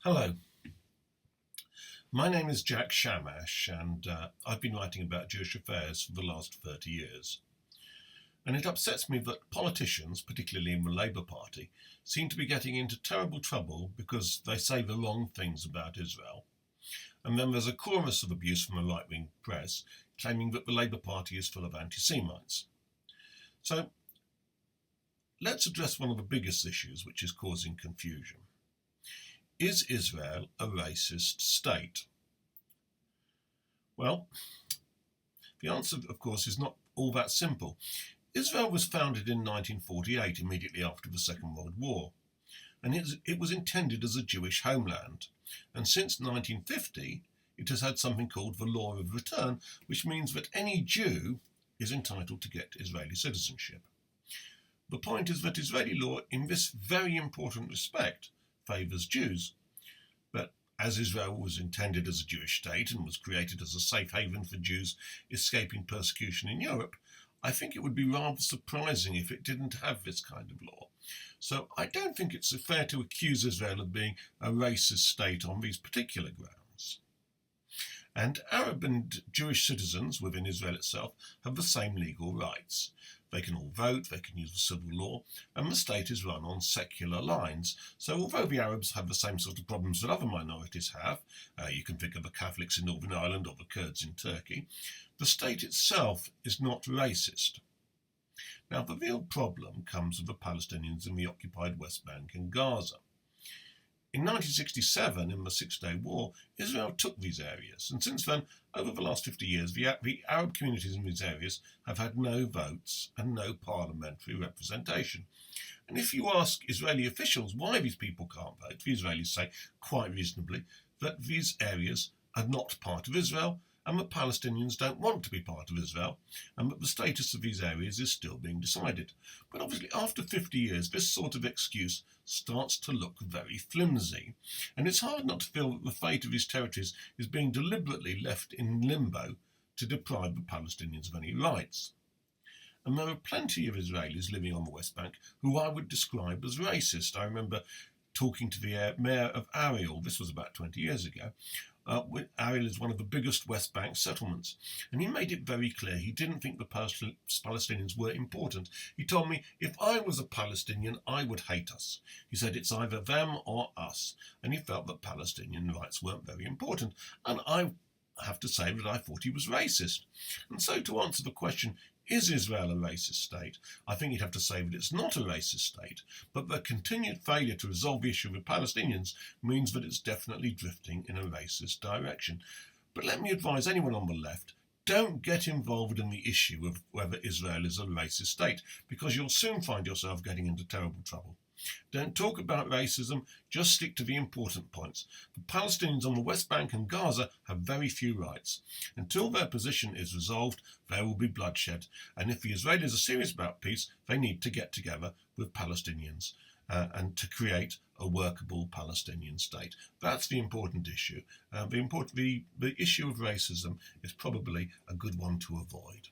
Hello, my name is Jack Shamash, and I've been writing about Jewish affairs for the last 30 years. And it upsets me that politicians, particularly in the Labour Party, seem to be getting into terrible trouble because they say the wrong things about Israel. And then there's a chorus of abuse from the right-wing press claiming that the Labour Party is full of anti-Semites. So let's address one of the biggest issues which is causing confusion. Is Israel a racist state? Well, the answer, of course, is not all that simple. Israel was founded in 1948, immediately after the Second World War, and it was intended as a Jewish homeland. And since 1950, it has had something called the Law of Return, which means that any Jew is entitled to get Israeli citizenship. The point is that Israeli law, in this very important respect, favours Jews. But as Israel was intended as a Jewish state and was created as a safe haven for Jews escaping persecution in Europe, I think it would be rather surprising if it didn't have this kind of law. So I don't think it's fair to accuse Israel of being a racist state on these particular grounds. And Arab and Jewish citizens within Israel itself have the same legal rights. They can all vote, they can use the civil law, and the state is run on secular lines. So although the Arabs have the same sort of problems that other minorities have, you can think of the Catholics in Northern Ireland or the Kurds in Turkey, the state itself is not racist. Now, the real problem comes with the Palestinians in the occupied West Bank and Gaza. In 1967, in the Six-Day War, Israel took these areas, and since then, over the last 50 years, the Arab communities in these areas have had no votes and no parliamentary representation. And if you ask Israeli officials why these people can't vote, the Israelis say, quite reasonably, that these areas are not part of Israel, and the Palestinians don't want to be part of Israel, and that the status of these areas is still being decided. But obviously, after 50 years, this sort of excuse starts to look very flimsy, and it's hard not to feel that the fate of these territories is being deliberately left in limbo to deprive the Palestinians of any rights. And there are plenty of Israelis living on the West Bank who I would describe as racist. I remember talking to the mayor of Ariel, this was about 20 years ago. Ariel is one of the biggest West Bank settlements, and he made it very clear he didn't think the Palestinians were important. He told me, if I was a Palestinian, I would hate us. He said it's either them or us, and he felt that Palestinian rights weren't very important, and I have to say that I thought he was racist. And so to answer the question, is Israel a racist state? I think you'd have to say that it's not a racist state, but the continued failure to resolve the issue with Palestinians means that it's definitely drifting in a racist direction. But let me advise anyone on the left, don't get involved in the issue of whether Israel is a racist state, because you'll soon find yourself getting into terrible trouble. Don't talk about racism, just stick to the important points. The Palestinians on the West Bank and Gaza have very few rights. Until their position is resolved, there will be bloodshed. And if the Israelis are serious about peace, they need to get together with Palestinians and to create a workable Palestinian state. That's the important issue. The issue of racism is probably a good one to avoid.